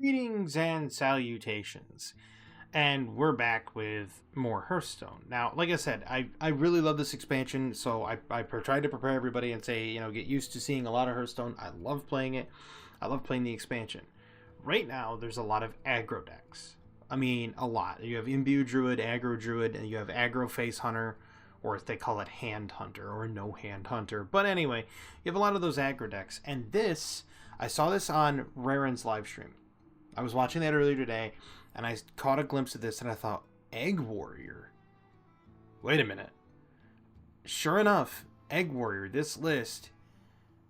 Greetings and salutations. And we're back with more Hearthstone. Now, like I said, I really love this expansion, so I tried to prepare everybody and say, get used to seeing a lot of Hearthstone. I love playing it. I love playing the expansion. Right now, there's a lot of aggro decks. I mean, a lot. You have Imbue Druid, Aggro Druid, and you have Aggro Face Hunter, or if they call it Hand Hunter, or No Hand Hunter. But anyway, you have a lot of those aggro decks. And this, I saw this on Raren's live stream. I was watching that earlier today, and I caught a glimpse of this, and I thought, Egg Warrior? Wait a minute. Sure enough, Egg Warrior, this list,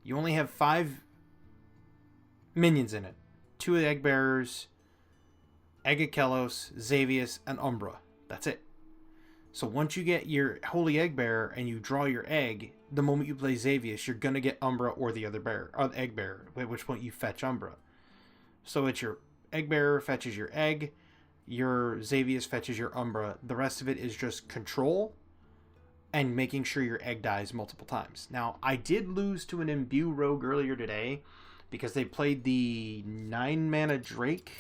you only have 5 minions in it. 2 Egg Bearers, Eggakelos, Xavius, and Umbra. That's it. So once you get your Holy Egg Bearer and you draw your egg, the moment you play Xavius, you're going to get Umbra or the other bearer, or the Egg Bearer, at which point you fetch Umbra. So it's your Egg Bearer fetches your egg, your Xavius fetches your Umbra. The rest of it is just control and making sure your egg dies multiple times. Now, I did lose to an Imbue Rogue earlier today because they played the 9-mana Drake.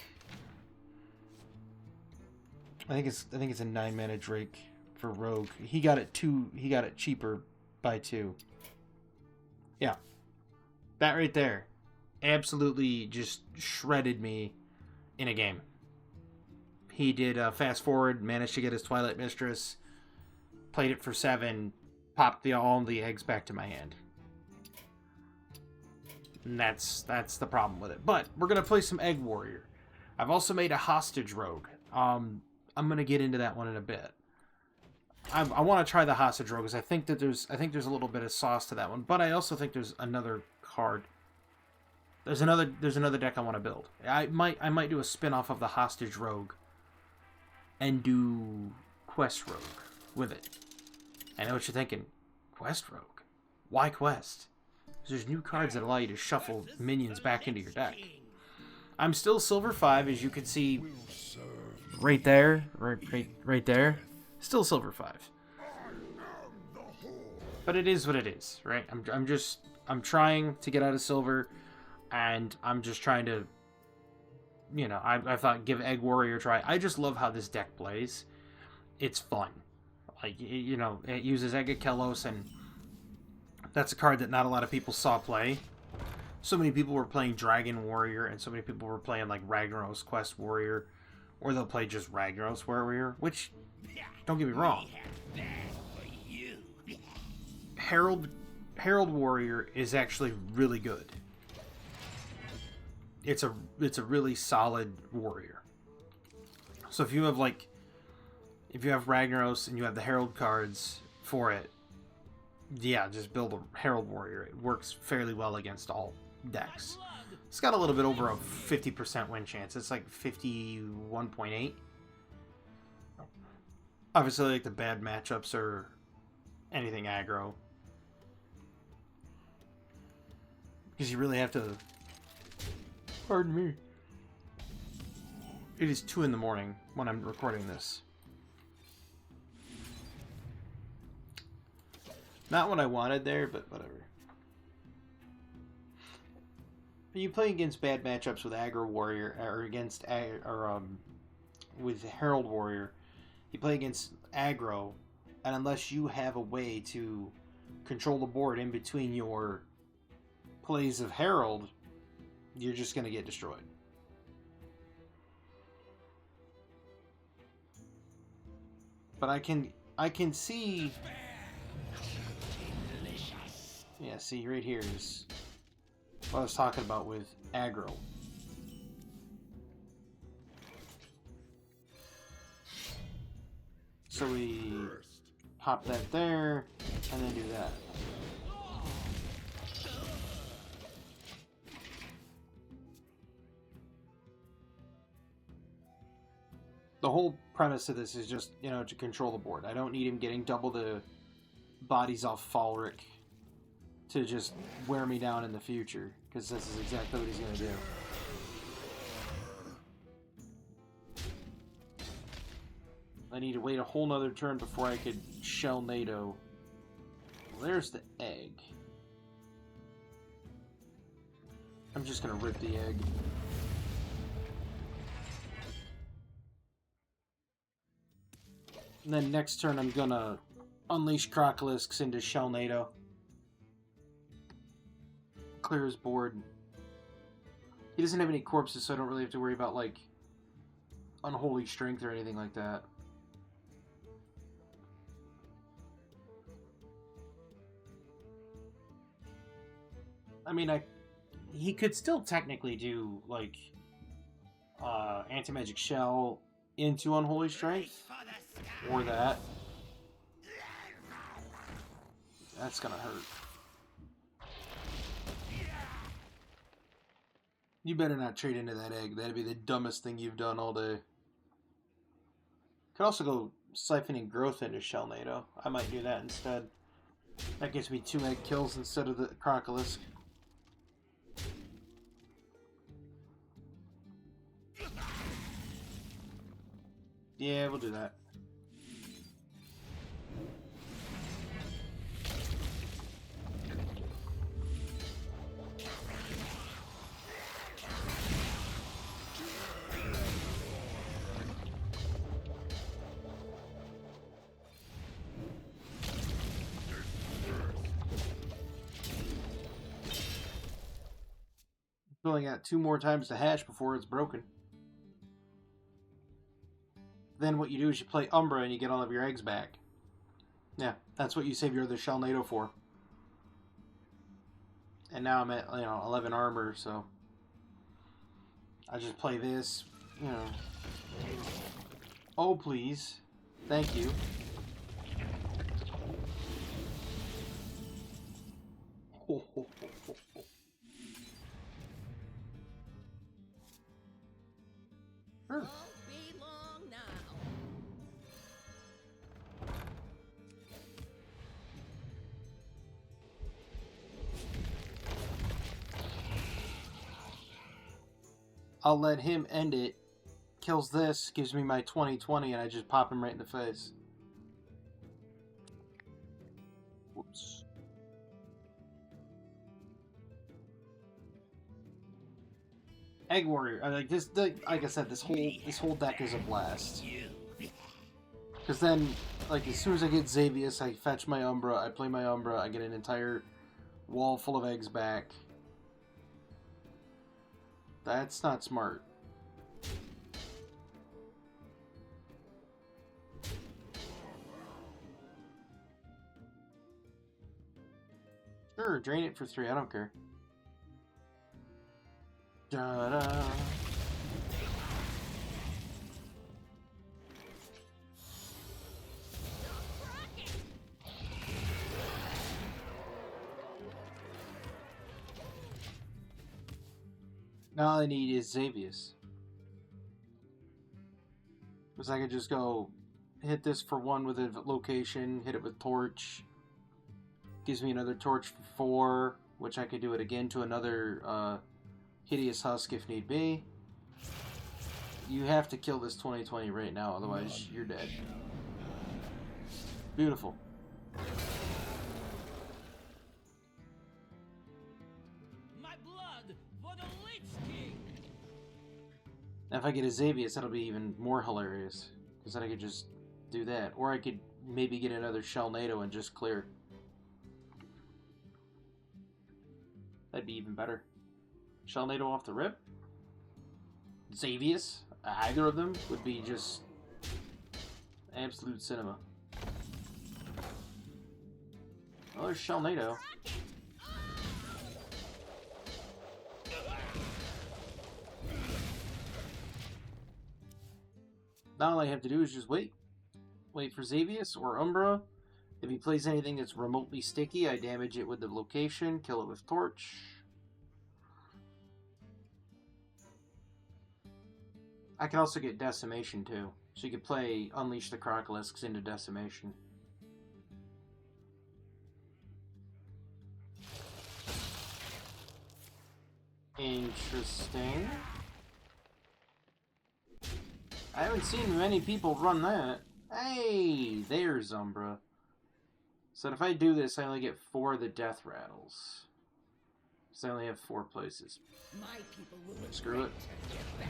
I think it's a 9-mana Drake for Rogue. He got it cheaper by 2. Yeah. That right there absolutely just shredded me in a game. He did fast forward, managed to get his Twilight Mistress, played it for 7, popped all the eggs back to my hand. And that's the problem with it. But we're gonna play some Egg Warrior. I've also made a Hostage Rogue. I'm gonna get into that one in a bit. I want to try the Hostage Rogue because I think there's a little bit of sauce to that one. But I also think there's another card. There's another deck I want to build. I might do a spin-off of the Hostage Rogue and do Quest Rogue with it. I know what you're thinking. Quest Rogue? Why Quest? Because there's new cards that allow you to shuffle minions back into your deck. I'm still Silver 5, as you can see right there. Right there. Still Silver 5. But it is what it is, right? I'm trying to get out of Silver. And I'm just trying to, I thought give Egg Warrior a try. I just love how this deck plays. It's fun. Like, it uses Eggakelos, and that's a card that not a lot of people saw play. So many people were playing Dragon Warrior, and so many people were playing, like, Ragnaros Quest Warrior. Or they'll play just Ragnaros Warrior, which, don't get me wrong. Herald Warrior is actually really good. It's a really solid warrior. So if you have Ragnaros and you have the Herald cards for it, yeah, just build a Herald Warrior. It works fairly well against all decks. It's got a little bit over a 50% win chance. It's like 51.8. Obviously, like, the bad matchups are anything aggro. Because you really have to... Pardon me. It is 2 in the morning when I'm recording this. Not what I wanted there, but whatever. When you play against bad matchups with Aggro Warrior, or with Herald Warrior, you play against aggro, and unless you have a way to control the board in between your plays of Herald, you're just going to get destroyed. But I can see... Yeah, see, right here is what I was talking about with aggro. So we pop that there, and then do that. The whole premise of this is just, to control the board. I don't need him getting double the bodies off Falric to just wear me down in the future, because this is exactly what he's going to do. I need to wait a whole nother turn before I could shell NATO. Well, there's the egg. I'm just going to rip the egg. And then next turn I'm gonna unleash Crocolisk into Shellnado. Clear his board. He doesn't have any corpses, so I don't really have to worry about, like, Unholy Strength or anything like that. I mean, he could still technically do, like, Anti-Magic Shell into Unholy Strength. Or that. That's gonna hurt. You better not trade into that egg. That'd be the dumbest thing you've done all day. Could also go siphoning growth into Shellnado. I might do that instead. That gives me 2 egg kills instead of the Crocolisk. Yeah, we'll do that. Only got 2 more times to hatch before it's broken. Then what you do is you play Umbra and you get all of your eggs back. Yeah, that's what you save your other Shellnado for. And now I'm at, 11 armor, so I just play this, Oh, please. Thank you. Ho, ho, ho, ho, ho. Sure. Won't be long now. I'll let him end it. Kills this, gives me my 20/20, and I just pop him right in the face. Whoops. Egg Warrior. Like this. Like I said, this whole deck is a blast. Because then, like as soon as I get Xavius, I fetch my Umbra. I play my Umbra. I get an entire wall full of eggs back. That's not smart. Sure, drain it for 3. I don't care. Da-da. Now all I need is Xavius. Because I could just go hit this for 1 with a location, hit it with Torch. Gives me another Torch for 4, which I could do it again to another Hideous Husk if need be. You have to kill this 20/20 right now, otherwise you're dead. Beautiful. My blood for the Lich King. Now if I get a Xavius, that'll be even more hilarious. Because then I could just do that. Or I could maybe get another Shellnado and just clear. That'd be even better. Shellnado off the rip. Xavius. Either of them would be just absolute cinema. Oh, there's Shellnado. Now all I have to do is just wait. Wait for Xavius or Umbra. If he plays anything that's remotely sticky, I damage it with the location, kill it with Torch. I can also get Decimation too. So you could play Unleash the Crocolisks into Decimation. Interesting. I haven't seen many people run that. Hey, there's Umbra. So if I do this, I only get 4 of the Death Rattles. So I only have 4 places. My people will Screw it. get back.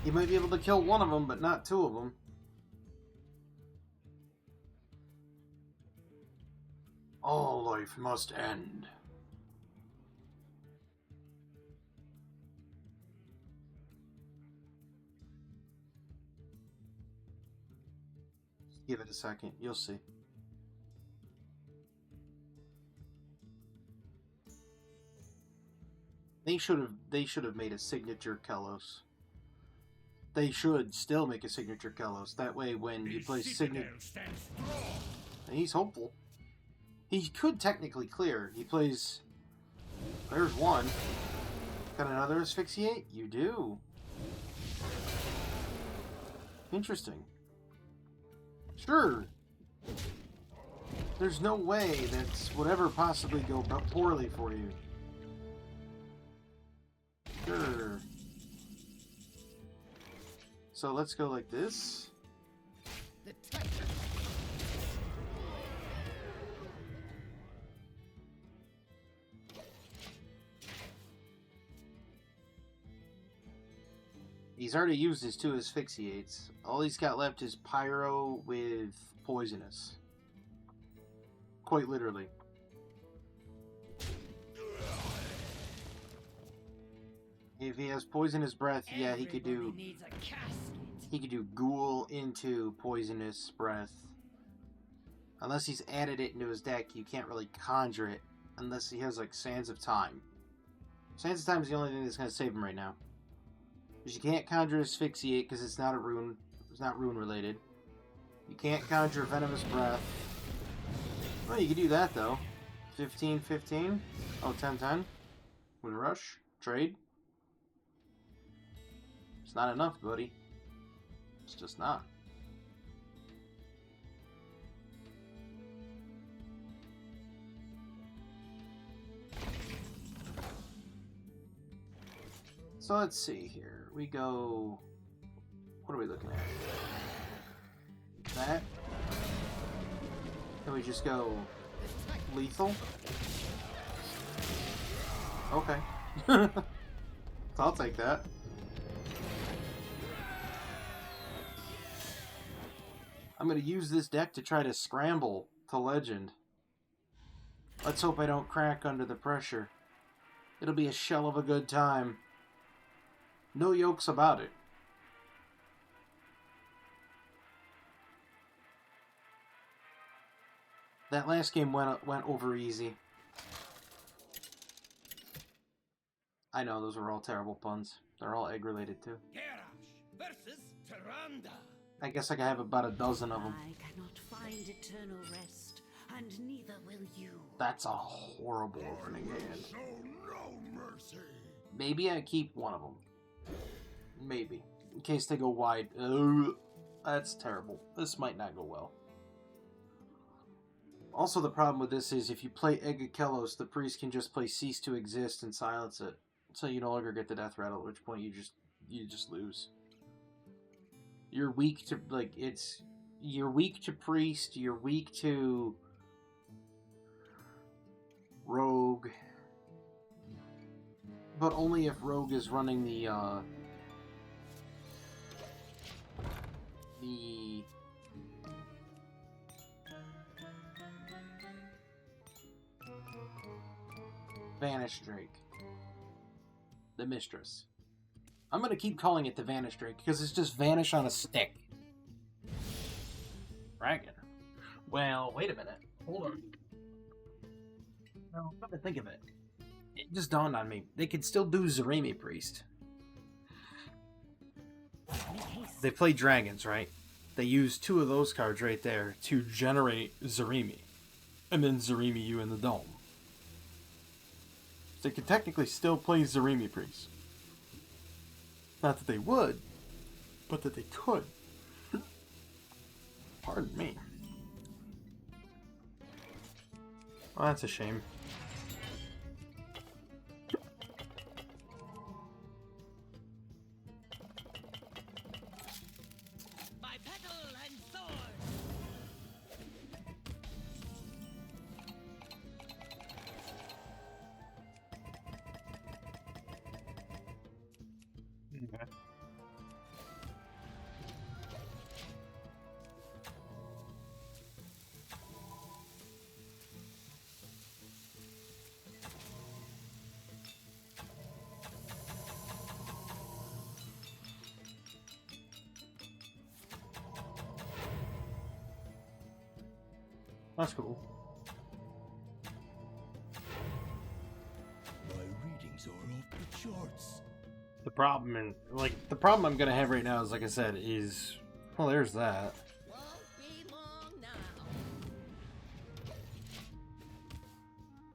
He might be able to kill one of them, but not two of them. All life must end. Give it a second, you'll see. They should have made a signature Kelos. They should still make a signature Kelos. That way when you play signature, he's hopeful. He could technically clear. He plays. There's one. Got another asphyxiate? You do. Interesting. Sure. There's no way that would ever possibly go poorly for you. Sure. So let's go like this. He's already used his two asphyxiates. All he's got left is Pyro with Poisonous. Quite literally. If he has Poisonous Breath, yeah, he could do Ghoul into Poisonous Breath. Unless he's added it into his deck, you can't really conjure it unless he has like Sands of Time. Sands of Time is the only thing that's going to save him right now. Because you can't conjure Asphyxiate because it's not a rune. It's not rune related. You can't conjure Venomous Breath. Well, you can do that though. 15-15. Oh, 10-10. Win rush. Trade. It's not enough, buddy. It's just not. So let's see here. We go... What are we looking at? That. Can we just go lethal? Okay. I'll take that. I'm going to use this deck to try to scramble to Legend. Let's hope I don't crack under the pressure. It'll be a shell of a good time. No yokes about it. That last game went over easy. I know, those were all terrible puns. They're all egg related too. Garrosh versus Tyrande. I guess I could have about a dozen of them. I cannot find eternal rest, and neither will you. That's a horrible opening hand. Show no mercy. Maybe I keep one of them. Maybe. In case they go wide. That's terrible. This might not go well. Also, the problem with this is if you play Egg of Kelos, the priest can just play Cease to Exist and silence it. So you no longer get the death rattle, at which point you just lose. You're weak to, like, you're weak to priest, you're weak to rogue, but only if rogue is running the Vanish Drake, the Mistress. I'm going to keep calling it the Vanish Drake because it's just Vanish on a stick. Dragon. Well, wait a minute. Hold on. No, come to think of it. It just dawned on me. They could still do Zarimi Priest. They play dragons, right? They use two of those cards right there to generate Zarimi. And then Zarimi you in the dome. They could technically still play Zarimi Priest. Not that they would, but that they could. Pardon me. Well, that's a shame. By petal and sword. That's cool. My readings are off the charts. The problem I'm gonna have right now is, like I said, is, well, there's that. Won't be long now.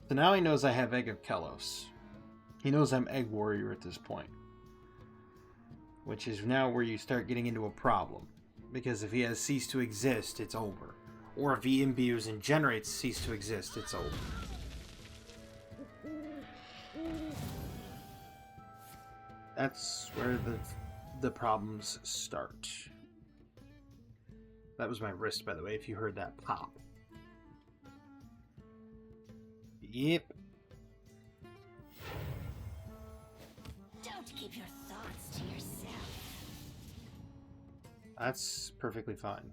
So now he knows I have Egg of Kelos. He knows I'm Egg Warrior at this point. Which is now where you start getting into a problem. Because if he has Cease to Exist, it's over. Or if he imbues and generates Cease to Exist, it's over. That's where the problems start. That was my wrist, by the way, if you heard that pop. Yep. Don't keep your thoughts to yourself. That's perfectly fine.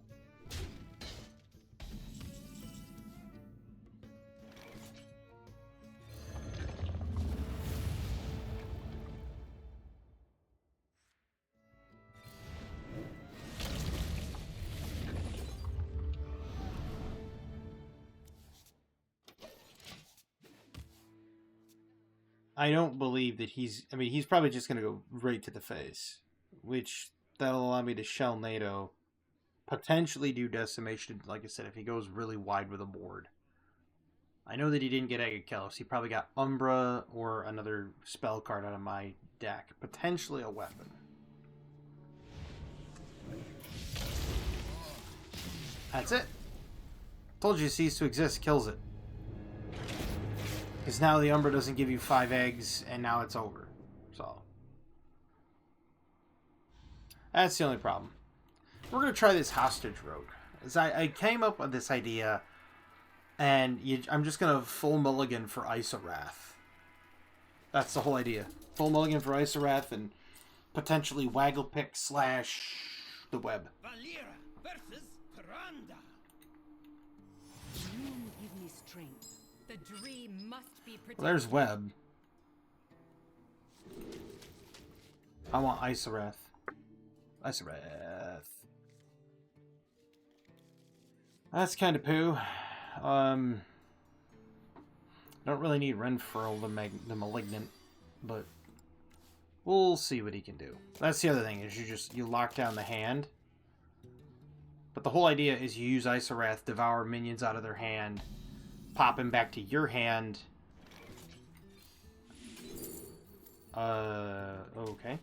I don't believe that he's probably just going to go right to the face, which that'll allow me to shell NATO, potentially do decimation, like I said, if he goes really wide with a board. I know that he didn't get Egg of Kelos. He probably got Umbra or another spell card out of my deck, potentially a weapon. That's it. Told you, Cease to Exist kills it. Because now the Umbra doesn't give you 5 eggs, and now it's over. So that's the only problem. We're going to try this Hostage Rogue. As I came up with this idea, and I'm just going to full mulligan for Isarath. That's the whole idea. Full mulligan for Isarath, and potentially Wagglepick / the web. Valera versus Piranda. Moon give me strength. The dream must be protected. Well, there's web. I want Isarath. Isarath. That's kind of poo. Don't really need Renfurl the Malignant, but we'll see what he can do. That's the other thing, is you lock down the hand. But the whole idea is you use Isarath, devour minions out of their hand, pop him back to your hand. Okay.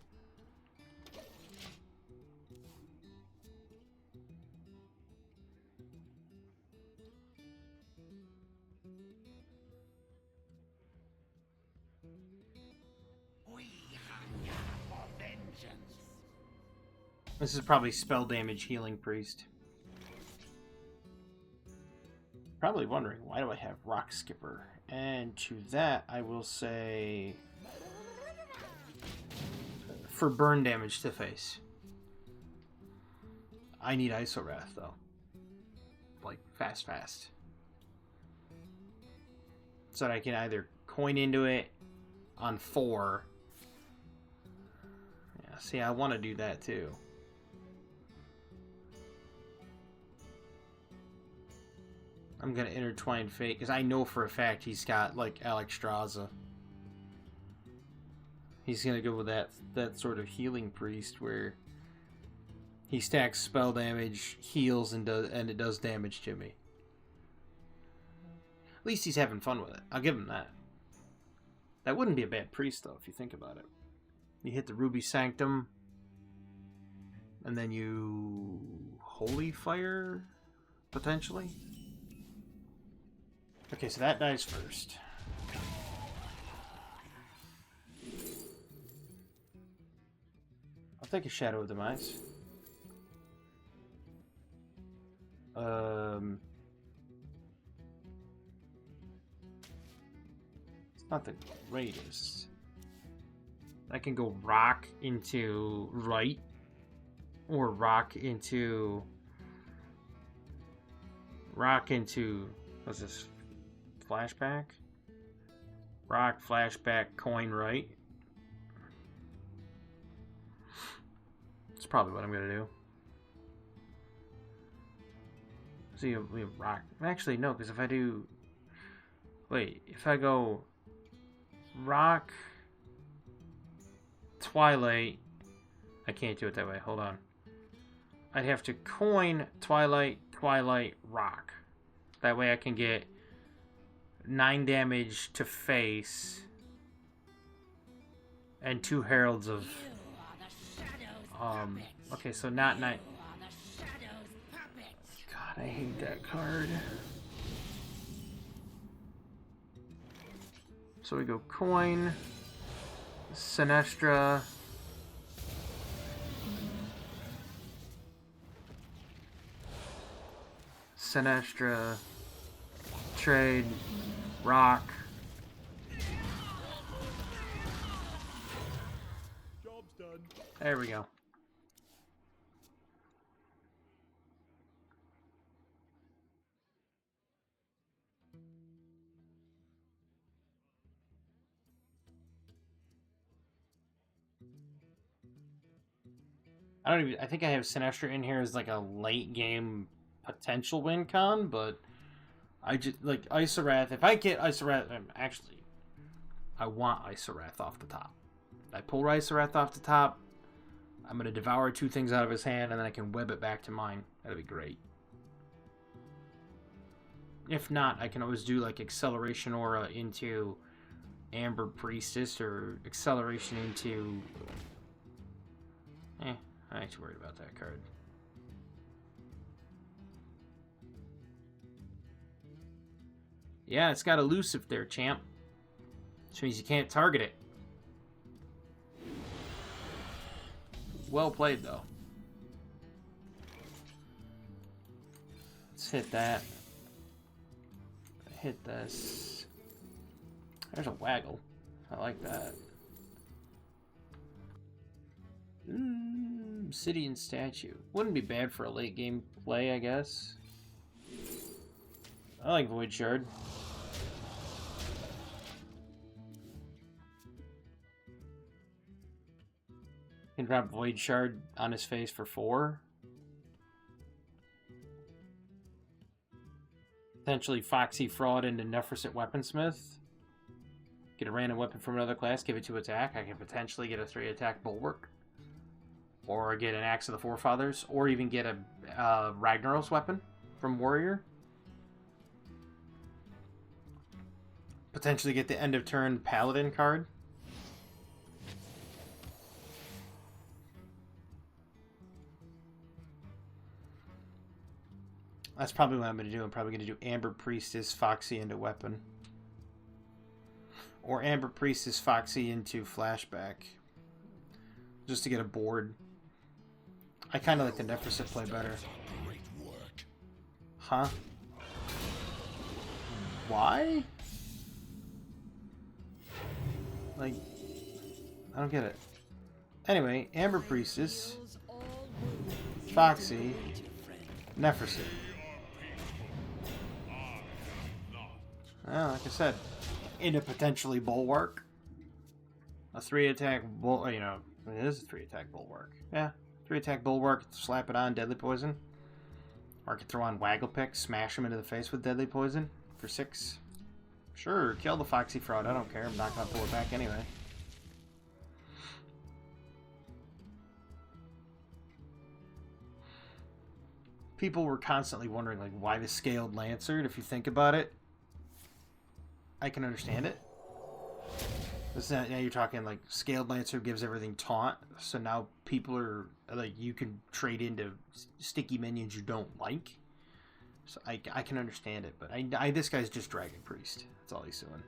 We hunger for vengeance. This is probably spell damage healing priest. Probably wondering, why do I have Rock Skipper? And to that, I will say, for burn damage to face. I need Isarath, though. Like, fast. So that I can either coin into it on 4. Yeah, see, I want to do that, too. I'm going to intertwine fate, because I know for a fact he's got, like, Alexstrasza. He's going to go with that sort of healing priest where he stacks spell damage, heals, and it does damage to me. At least he's having fun with it. I'll give him that. That wouldn't be a bad priest, though, if you think about it. You hit the Ruby Sanctum, and then you Holy Fire, potentially? Okay, so that dies first. I'll take a Shadow of Demise. It's not the greatest. I can go rock into right, or rock into what's this? Flashback? Rock, flashback, coin right. That's probably what I'm gonna do. So we have rock. Actually, no, because if I do... Wait, if I go... Rock... Twilight... I can't do it that way. Hold on. I'd have to coin Twilight, Twilight, Rock. That way I can get 9 damage to face and 2 heralds of... Okay, so not 9... God, I hate that card. So we go coin, Sinestra, trade, rock. Job's done. There we go. I think I have Sinestra in here as like a late game potential win con, but I just like Isarath. If I get Isarath, actually, I want Isarath off the top. I pull Isarath off the top. I'm gonna devour 2 things out of his hand, and then I can web it back to mine. That'd be great. If not, I can always do like Acceleration Aura into Amber Priestess or Acceleration into... I ain't too worried about that card. Yeah, it's got elusive there, champ. Which means you can't target it. Well played, though. Let's hit that. Hit this. There's a waggle. I like that. City and statue. Wouldn't be bad for a late game play, I guess. I like Void Shard. Can drop Void Shard on his face for 4. Potentially Foxy Fraud into Nephrosit Weaponsmith. Get a random weapon from another class, give it 2 attack. I can potentially get a 3 attack Bulwark. Or get an Axe of the Forefathers. Or even get a Ragnaros weapon from Warrior. Potentially get the end of turn Paladin card. That's probably what I'm going to do. I'm probably going to do Amber Priestess, Foxy into Weapon. Or Amber Priestess, Foxy into Flashback. Just to get a board. I kind of like the Nephrosit play better. Huh? Why? Like, I don't get it. Anyway, Amber Priestess, Foxy, Nephrosit. Well, like I said, into potentially Bulwark. A 3 attack bull, you know, it is a 3 attack Bulwark. Yeah, 3 attack Bulwark, slap it on Deadly Poison. Or I could throw on Waggle Pick, smash him into the face with Deadly Poison for 6. Sure, kill the Foxy Fraud, I don't care, I'm not gonna pull it back anyway. People were constantly wondering, like, why the Scaled Lancer, if you think about it. I can understand it. Now you're talking like Scaled Lancer gives everything taunt, so now people are like, you can trade into sticky minions you don't like. So I can understand it, but this guy's just Dragon Priest. That's all he's doing.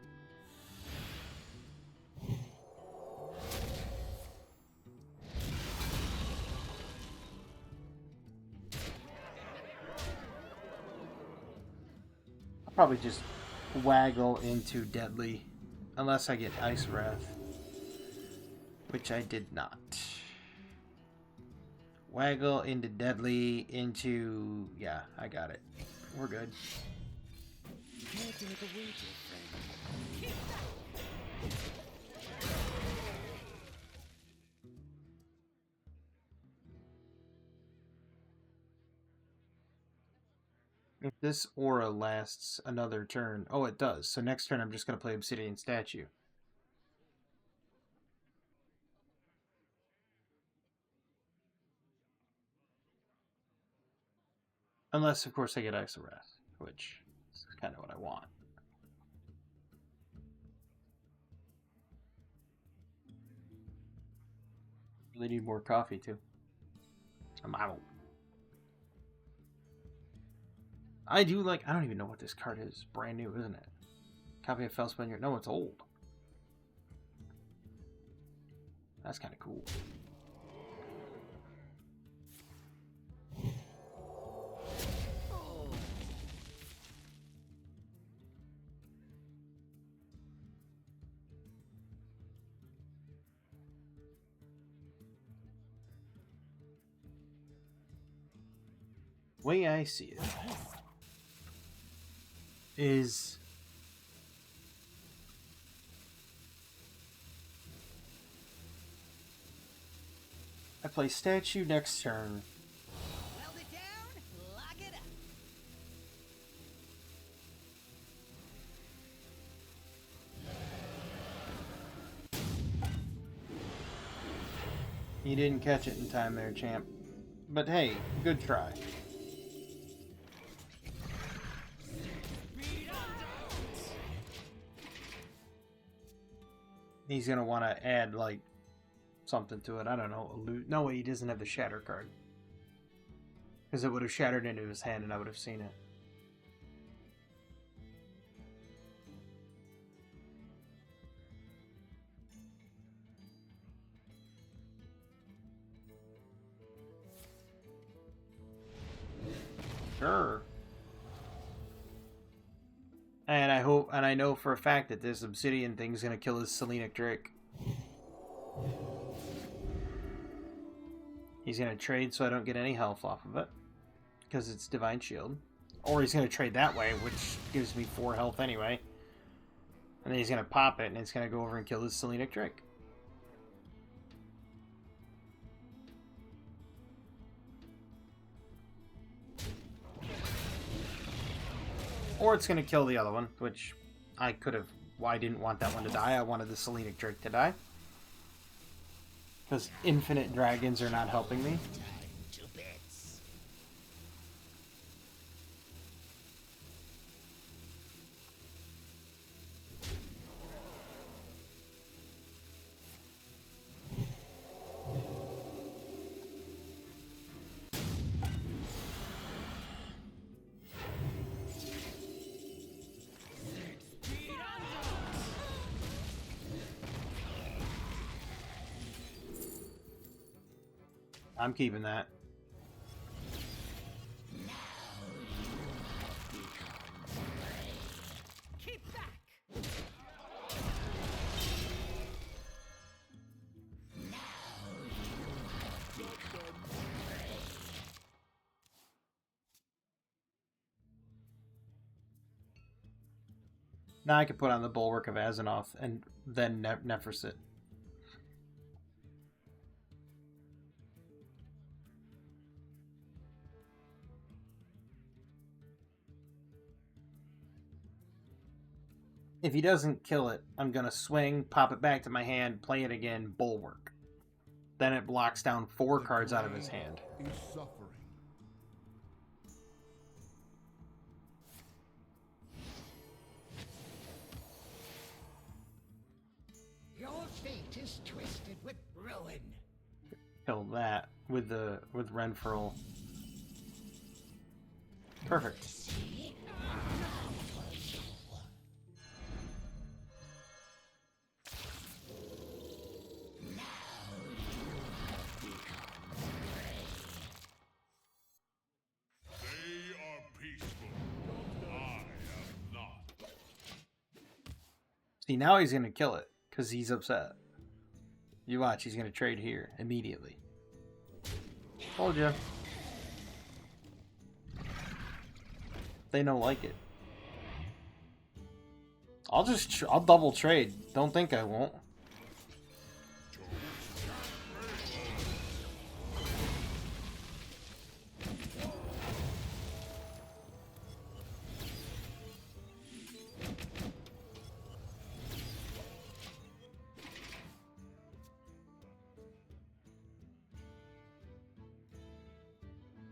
I'll probably just waggle into Deadly, unless I get Ice Wrath, which I did not. Waggle into Deadly into... yeah, I got it. We're good. This aura lasts another turn. Oh, it does. So next turn I'm just going to play Obsidian Statue. Unless, of course, I get Ice of Wrath, which is kind of what I want. Really need more coffee, too. I'm out. I do like... I don't even know what this card is. Brand new, isn't it? Copy of Felspin. No, it's old. That's kind of cool. Way I see it is I play Statue next turn. Weld it down, lock it up. You didn't catch it in time there, champ. But hey, good try. He's gonna want to add, like, something to it. I don't know. No way, he doesn't have the Shatter card. Because it would have shattered into his hand and I would have seen it. Sure. And I hope, and I know for a fact that this Obsidian thing's gonna kill his Selenic Drake. He's gonna trade so I don't get any health off of it. Because it's Divine Shield. Or he's gonna trade that way, which gives me 4 health anyway. And then he's gonna pop it, and it's gonna go over and kill his Selenic Drake. Or it's going to kill the other one, which I could have... Well, I didn't want that one to die. I wanted the Selenic Drake to die. Because infinite dragons are not helping me. To bits. I'm keeping that. Keep back. Now I can put on the Bulwark of Azzinoth and then Nephros it. If he doesn't kill it, I'm going to swing, pop it back to my hand, play it again, Bulwark. Then it blocks down 4 cards out of his hand. Is suffering. Your fate is twisted with ruin. Kill that with Renfurl. Perfect. They are peaceful. I am not. See, now he's going to kill it because he's upset. You watch, he's going to trade here immediately. Told you. They don't like it. I'll double trade. Don't think I won't.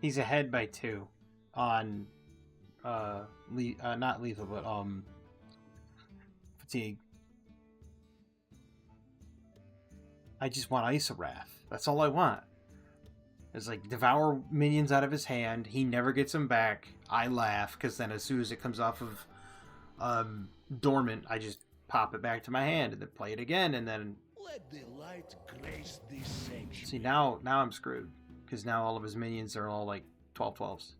He's ahead by 2 on not lethal, but fatigue. I just want Isarath. That's all I want. It's like devour minions out of his hand. He never gets them back. I laugh because then as soon as it comes off of dormant, I just pop it back to my hand and then play it again, and then Let the light grace this sanctuary. see now I'm screwed because now all of his minions are all like 12/12s.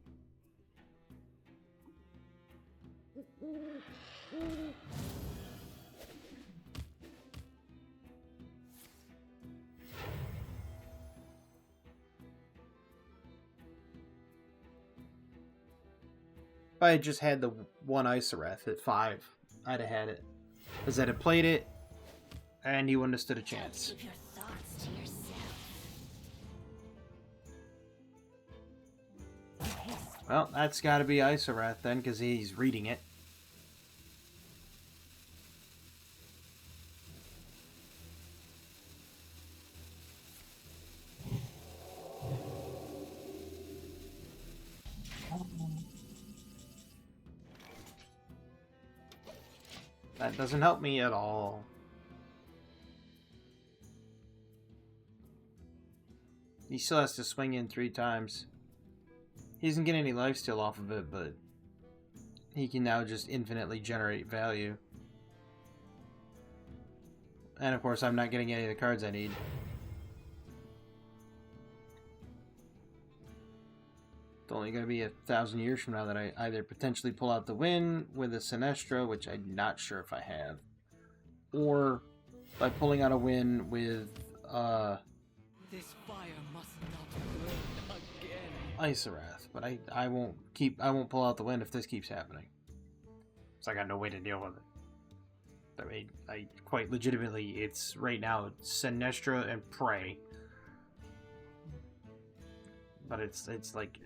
If I had just had the one Isarath at 5, I'd have had it. Because I'd have played it, and he wouldn't have stood a chance. Keep your thoughts to yourself. Well, that's got to be Isarath then, because he's reading it. That doesn't help me at all. He still has to swing in 3 times. He doesn't get any lifesteal off of it, but he can now just infinitely generate value. And of course, I'm not getting any of the cards I need. It's only going to be 1,000 years from now that I either potentially pull out the win with a Sinestra, which I'm not sure if I have, or by pulling out a win with This fire must not burn again. Isarath. But I won't pull out the win if this keeps happening. So I got no way to deal with it. I mean, I quite legitimately, it's right now it's Sinestra and Prey. But it's like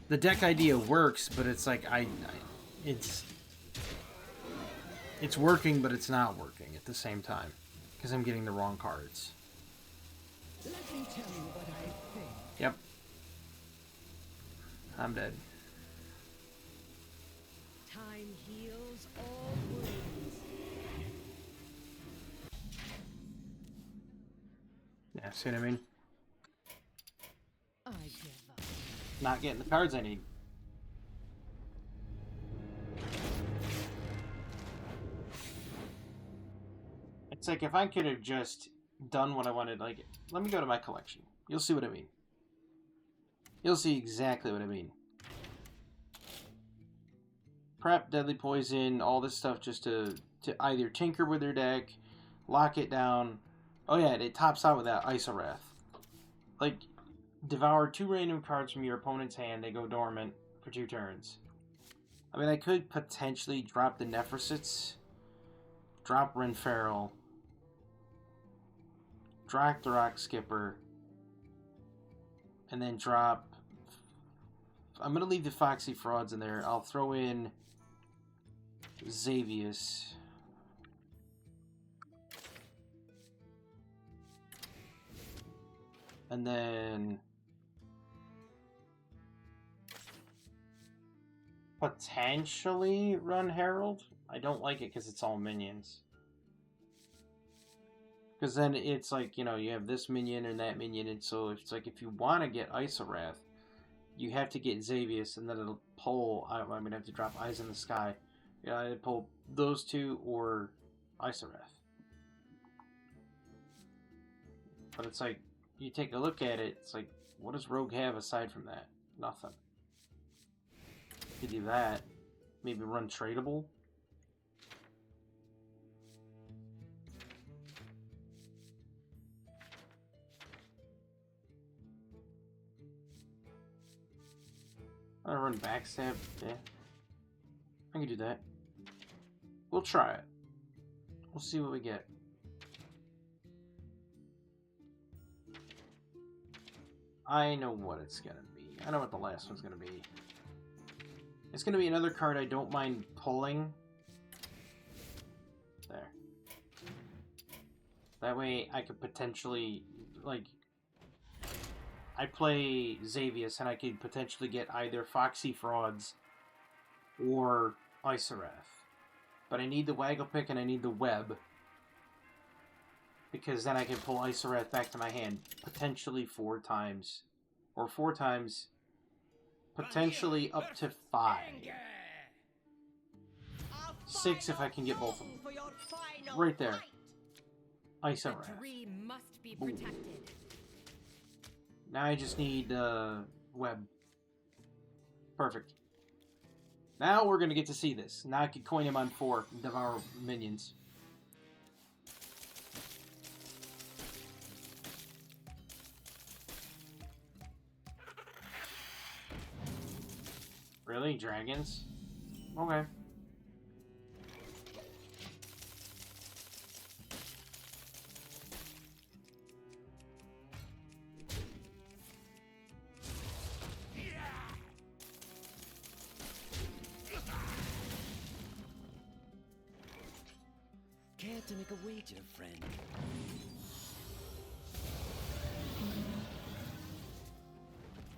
the deck idea works, but it's like it's working, but it's not working at the same time because I'm getting the wrong cards. Let me tell you what I think. Yep, I'm dead. Time heals all wounds. Yeah, see what I mean? I give up. Not getting the cards I need. It's like if I could have just done what I wanted, like, let me go to my collection. You'll see what I mean. You'll see exactly what I mean. Prep, deadly poison, all this stuff just to either tinker with their deck, lock it down. Oh yeah, it tops out with that Isarath. Like, devour 2 random cards from your opponent's hand, they go dormant for 2 turns. I mean, I could potentially drop the Nephrosits, drop Renferal, drop the Rock Skipper, and then drop... I'm going to leave the Foxy Frauds in there. I'll throw in Xavius. And then... potentially run Herald. I don't like it because it's all minions. Because then it's like, you know, you have this minion and that minion, and so it's like if you want to get Isarath, you have to get Xavius, and then it'll pull... I'm going to have to drop Eyes in the Sky. Yeah, I'd pull those 2 or Isarath. But it's like, you take a look at it, it's like, what does Rogue have aside from that? Nothing. You do that. Maybe run tradable. I run backstab. Yeah, I can do that. We'll try it. We'll see what we get. I know what it's gonna be. I know what the last one's gonna be. It's gonna be another card I don't mind pulling. There. That way I could potentially, like... I play Xavius and I could potentially get either Foxy Frauds or Isarath. But I need the Wagglepick and I need the Web. Because then I can pull Isarath back to my hand potentially 4 times. Or 4 times. Potentially up to 5. 6 if I can get both of them. Right there. Isarath. The tree must be Ooh. protected. Now I just need Web. Perfect. Now we're gonna get to see this. Now I can coin him on 4 and devour minions. Really? Dragons? Okay. Care to make a wager, friend?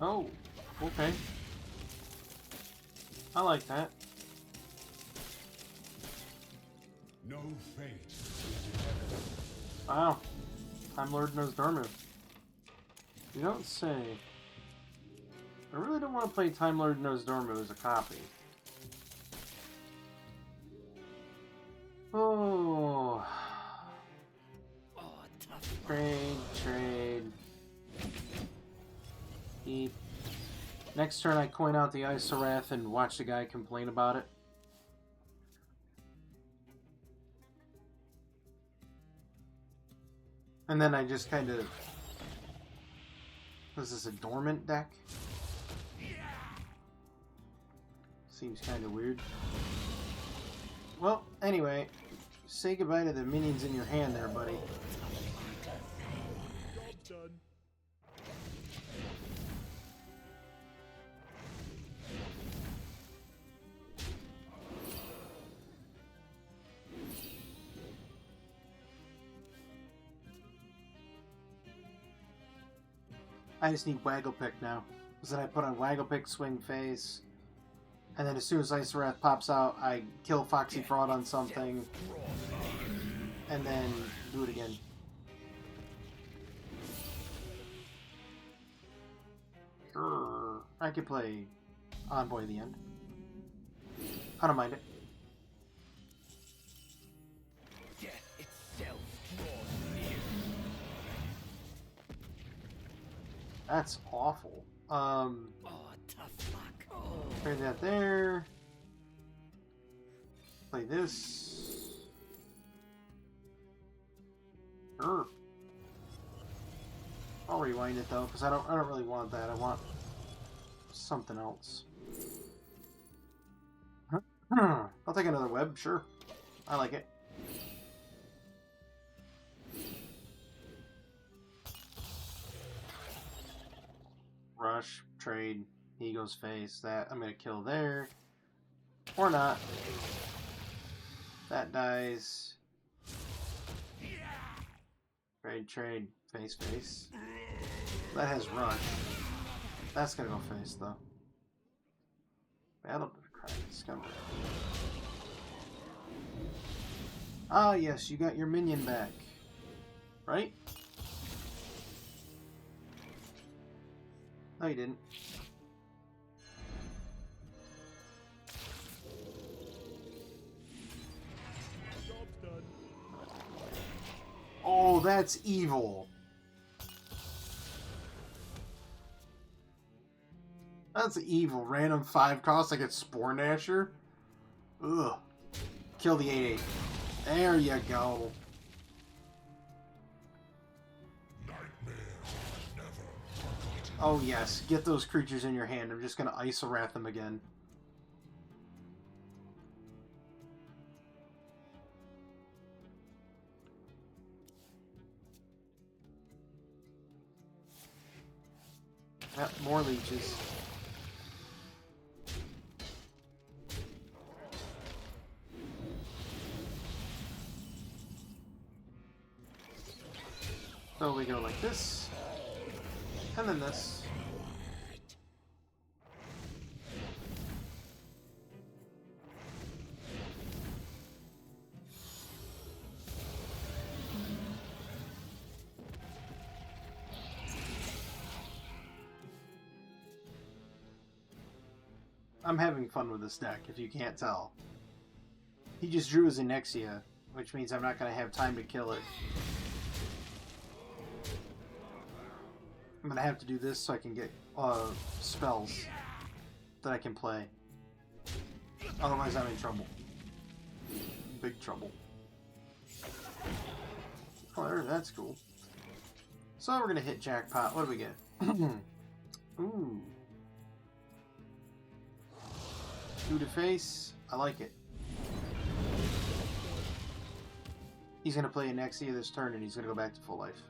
Oh, okay. I like that. No fate. Wow. Time Lord knows Dormu. You don't say. I really don't want to play Time Lord knows Dormu as a copy. Oh. Trade. Keep. Next turn I coin out the Isarath and watch the guy complain about it. And then I just kind of... Was this a dormant deck? Seems kind of weird. Well, anyway, say goodbye to the minions in your hand there, buddy. Job done. I just need Wagglepick now. Because then I put on Wagglepick, Swing Face, and then as soon as Isarath pops out, I kill Foxy Fraud on something, and then do it again. Grrr. I could play Envoy at the end. I don't mind it. Death itself draws near. That's awful. Oh, tough luck. Oh. Play that there. Play this. Grr. I'll rewind it though, because I don't really want that. I want something else. I'll take another web, sure. I like it. Rush, trade, he goes face. That I'm gonna kill there. Or not. That dies. Trade, face. That has rush. That's gonna go face though. Battle of the Crack Discovery. Ah yes, you got your minion back. Right? No, you didn't. Job's done. Oh, that's evil. That's evil. Random 5 cost, I get Spore Gnasher. Ugh. Kill the 8/8. There you go. Oh yes, get those creatures in your hand. I'm just gonna Isarath them again. Yep, more leeches. So we go like this. And then this. I'm having fun with this deck, if you can't tell. He just drew his Anexia, which means I'm not going to have time to kill it. I'm going to have to do this so I can get spells that I can play. Otherwise I'm in trouble. Big trouble. Oh, that's cool. So we're going to hit jackpot. What do we get? Ooh. 2 to face. I like it. He's going to play Anexia this turn and he's going to go back to full life.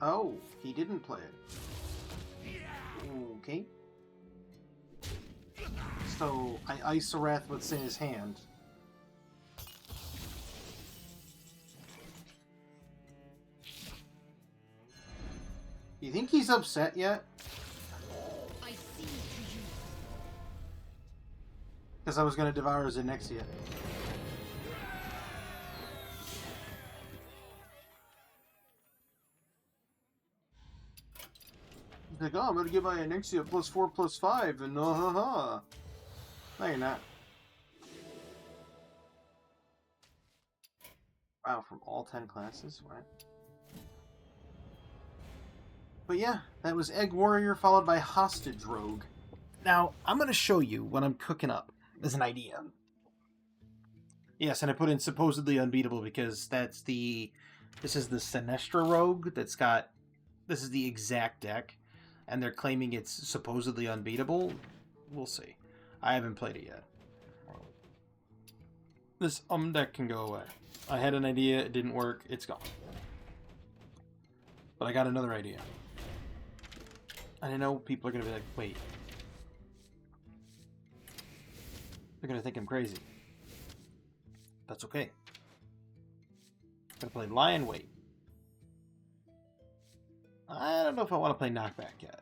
Oh, he didn't play it. Okay. So, I Isarath what's in his hand. You think he's upset yet? Because I was going to devour his Anexia. He's like, oh, I'm going to give my Anexia +4/+5, and No, you're not. Wow, from all 10 classes? What? But yeah, that was Egg Warrior followed by Hostage Rogue. Now, I'm going to show you what I'm cooking up as an idea. Yes, and I put in supposedly unbeatable because this is the Sinestra Rogue that's got, this is the exact deck, and they're claiming it's supposedly unbeatable. We'll see. I haven't played it yet. This deck can go away. I had an idea, it didn't work, it's gone. But I got another idea. And I know people are going to be like, wait. They're going to think I'm crazy. That's okay. I'm going to play Lion Weight. I don't know if I want to play Knockback yet.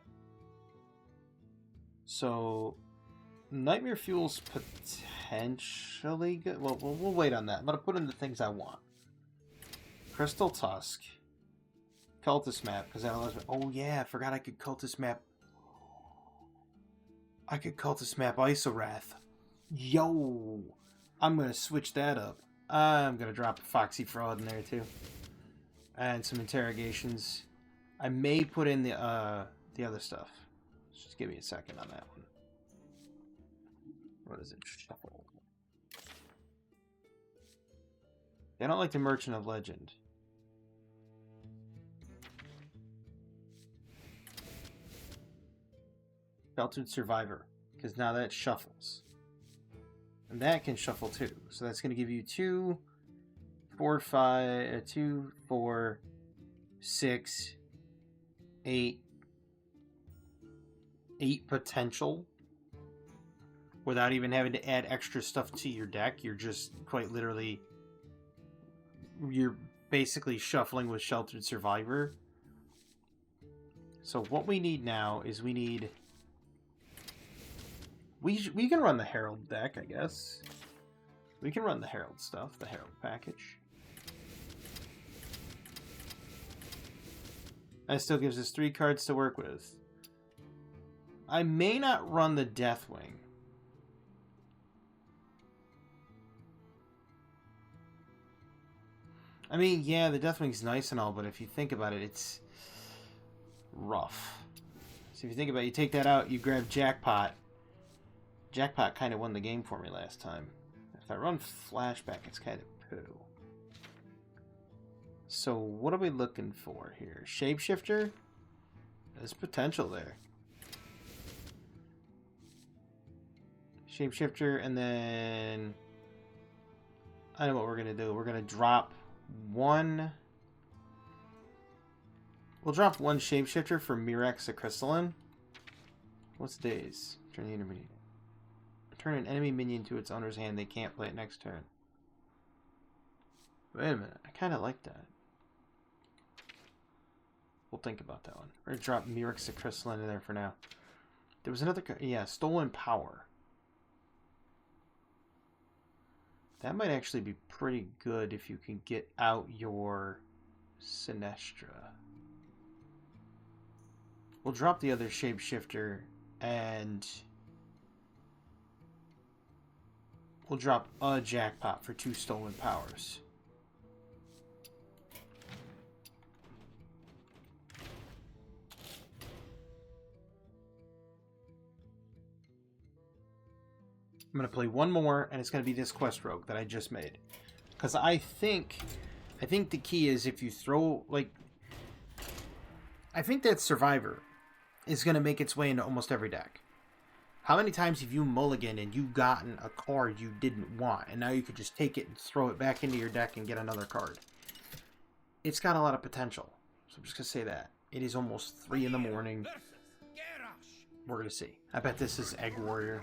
So, Nightmare Fuel's potentially good. Well, we'll wait on that. I'm going to put in the things I want. Crystal Tusk. Cultist Map, because that allows me... Oh yeah, I forgot I could Cultist Map... I could Cultist Map Isarath. Yo! I'm going to switch that up. I'm going to drop a Foxy Fraud in there too. And some interrogations. I may put in the other stuff. Just give me a second on that one. What is it? Shuffle. I don't like the Merchant of Legend. Sheltered Survivor, because now that shuffles. And that can shuffle too. So that's going to give you 2, 4, 5, 2, 4, 6, 8 potential. Without even having to add extra stuff to your deck. You're just quite literally... You're basically shuffling with Sheltered Survivor. So what we need now is we need... We can run the Herald deck, I guess. We can run the Herald stuff, the Herald package. That still gives us 3 cards to work with. I may not run the Deathwing. I mean, yeah, the Deathwing's nice and all, but if you think about it, it's rough. So if you think about it, you take that out, you grab Jackpot. Jackpot kind of won the game for me last time. If I run Flashback, it's kind of poo. So what are we looking for here? Shapeshifter? There's potential there. Shapeshifter, and then... I know what we're going to do. We're going to drop one... We'll drop one Shapeshifter for Mirax the Crystalline. What's days? Turn the intermediate. Turn an enemy minion to its owner's hand. They can't play it next turn. Wait a minute. I kind of like that. We'll think about that one. We're gonna drop Mirix the Crystalline in there for now. There was another... Yeah, Stolen Power. That might actually be pretty good if you can get out your Sinestro. We'll drop the other Shapeshifter and we'll drop a Jackpot for 2 Stolen Powers. I'm going to play one more, and it's going to be this Quest Rogue that I just made. Because I think the key is if you throw, like... I think that Survivor is going to make its way into almost every deck. How many times have you mulliganed and you've gotten a card you didn't want, and now you could just take it and throw it back into your deck and get another card? It's got a lot of potential. So I'm just going to say that. It is almost 3 in the morning. We're going to see. I bet this is Egg Warrior.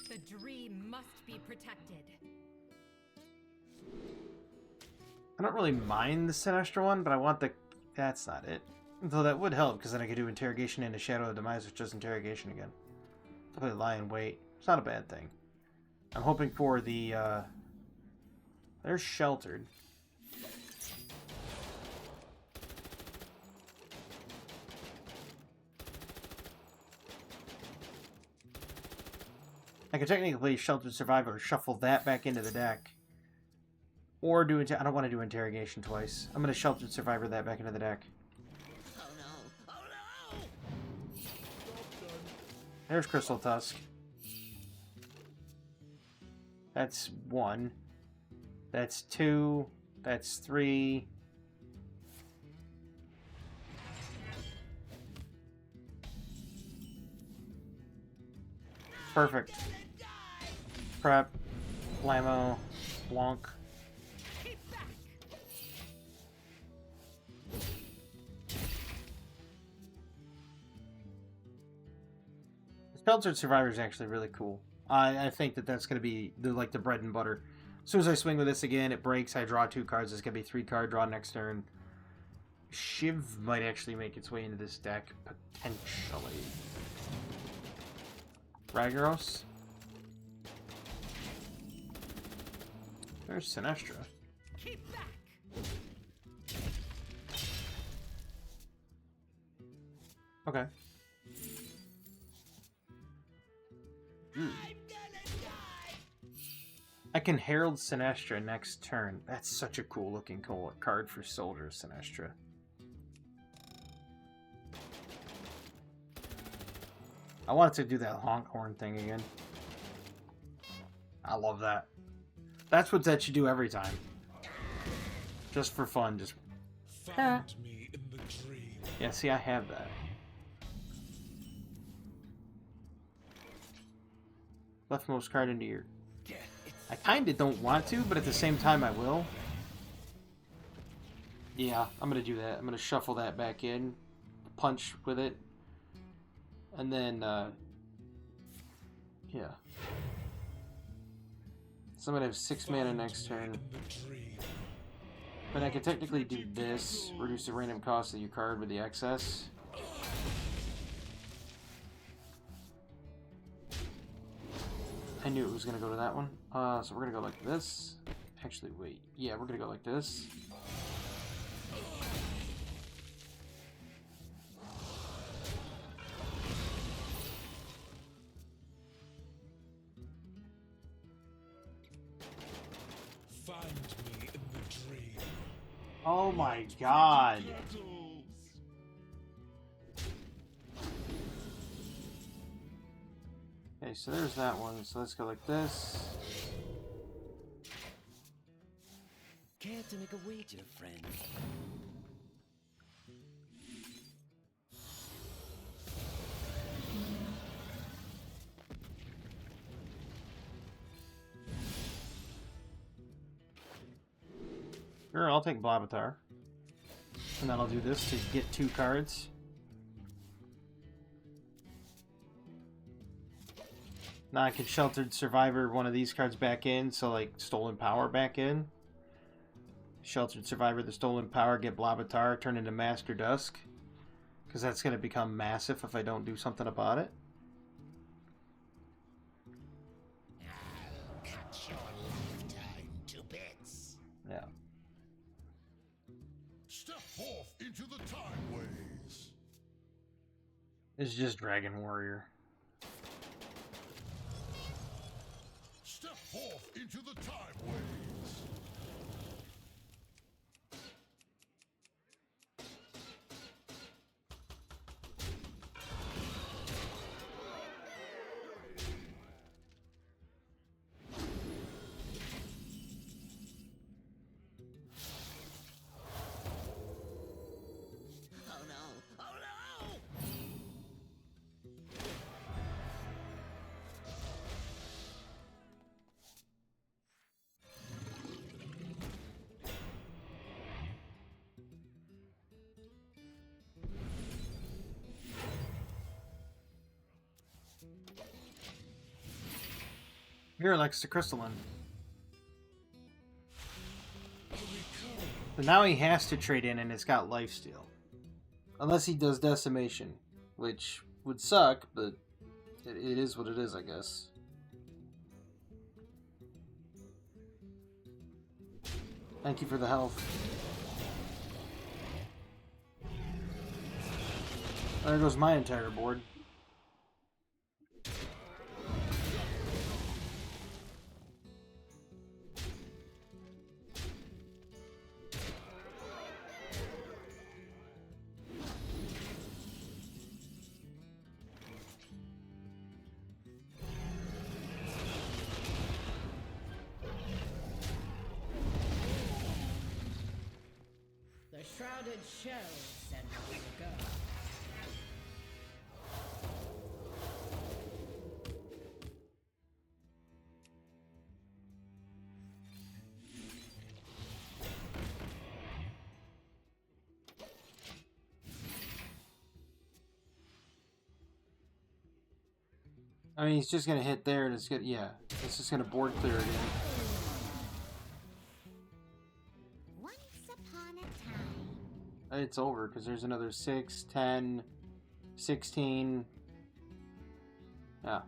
The dream must be protected. I don't really mind the Sinestro one, but I want the... That's not it. Though that would help, because then I could do Interrogation into Shadow of Demise, which does Interrogation again. I'll play Lie in Wait. It's not a bad thing. I'm hoping for the... They're Sheltered. I could technically play Sheltered Survivor, shuffle that back into the deck. Or do I don't want to do Interrogation twice. I'm going to Sheltered Survivor that back into the deck. Oh no! Oh no! There's Crystal Tusk. That's 1. That's 2. That's 3. Perfect. Prep. Blammo. Blanc. Sheltered Survivor is actually really cool. I think that's going to be like the bread and butter. As soon as I swing with this again, it breaks. I draw 2 cards. It's going to be 3 card draw next turn. Shiv might actually make its way into this deck, potentially. Ragnaros. There's Sinestro. Okay. I can Herald Sinestro next turn. That's such a cool looking card for Soldier Sinestro. I wanted to do that Longhorn thing again. I love that. That's what that should do every time. Just for fun, just... Find me in the dream. Yeah, see, I have that. Leftmost card into your... I kinda don't want to, but at the same time I will. Yeah, I'm gonna do that. I'm gonna shuffle that back in. Punch with it. And then, yeah. So I'm gonna have 6 mana next turn. But I could technically do this. Reduce the random cost of your card with the excess. I knew it was going to go to that one. So we're going to go like this. Actually, wait. Yeah, we're going to go like this. Find me in the dream. Oh my god. Okay, so there's that one. So let's go like this. Care to make a wager, friend? Sure, I'll take Blavatar. And then I'll do this to get 2 cards. Now I can Sheltered Survivor one of these cards back in, so like Stolen Power back in. Sheltered Survivor, the Stolen Power, get Blavatar, turn into Master Dusk. Because that's going to become massive if I don't do something about it. I'll cut your lifetime to bits. Yeah. Step forth into the time ways. It's just Dragon Warrior. Step forth into the time ways. Oh no! Oh no! Here, Alexa Crystalline. But now he has to trade in and it's got lifesteal. Unless he does Decimation. Which would suck, but it is what it is, I guess. Thank you for the health. There goes my entire board. The shrouded shells send us to go. I mean, he's just gonna hit there and it's gonna, yeah, it's just gonna board clear again. Once upon a time. It's over because there's another 6, 10, 16. Yeah.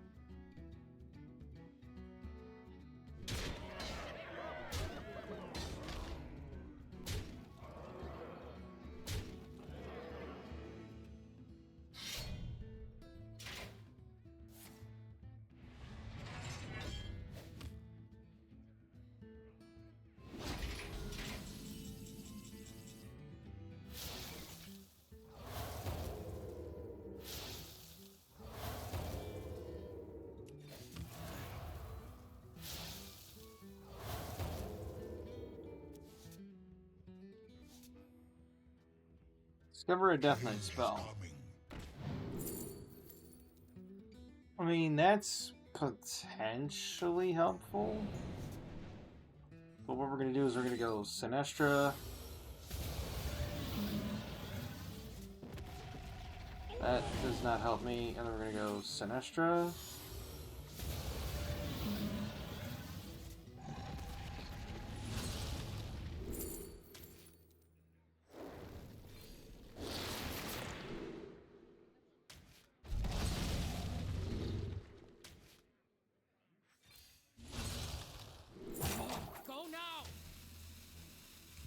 Discover a Death Knight spell. I mean, that's potentially helpful. But what we're going to do is we're going to go Sinestro. That does not help me. And then we're going to go Sinestro. Go now!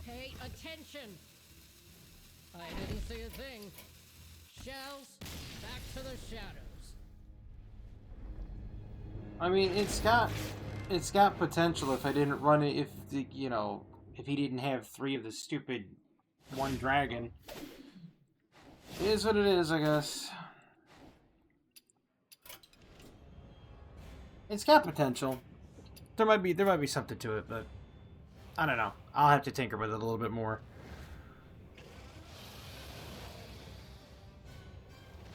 Pay attention! I didn't see a thing. Shells, back to the shadows. I mean, it's got potential if I didn't run it, if the, you know, if he didn't have 3 of the stupid 1 dragon. It is what it is, I guess. It's got potential. There might be something to it, but I don't know. I'll have to tinker with it a little bit more.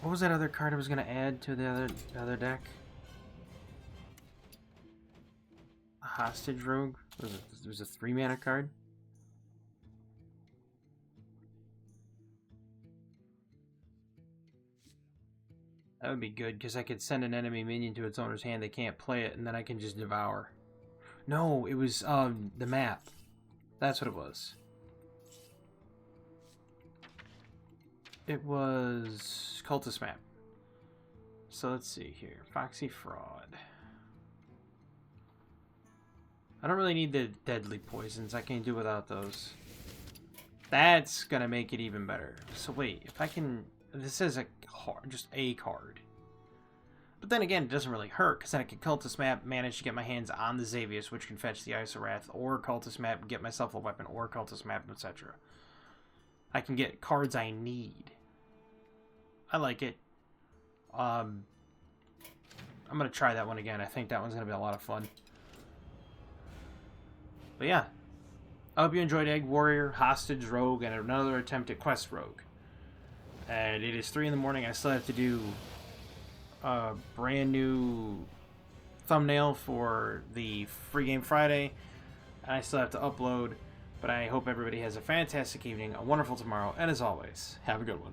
What was that other card I was gonna add to the other deck? A Hostage Rogue? There was a 3-mana card? That would be good, because I could send an enemy minion to its owner's hand, they can't play it, and then I can just devour. No, it was the map. That's what it was. It was Cultist Map. So let's see here. Foxy Fraud. I don't really need the deadly poisons. I can do without those. That's gonna make it even better. So wait, if I can... This is a card, just a card. But then again, it doesn't really hurt, because then I can Cultist Map, manage to get my hands on the Xavius, which can fetch the Isorath, or Cultist Map and get myself a weapon, or Cultist Map, etc. I can get cards I need. I like it. I'm going to try that one again. I think that one's going to be a lot of fun. But yeah. I hope you enjoyed Egg Warrior, Hostage Rogue, and another attempt at Quest Rogue. And it is 3 in the morning. I still have to do a brand new thumbnail for the Free Game Friday. And I still have to upload. But I hope everybody has a fantastic evening, a wonderful tomorrow, and as always, have a good one.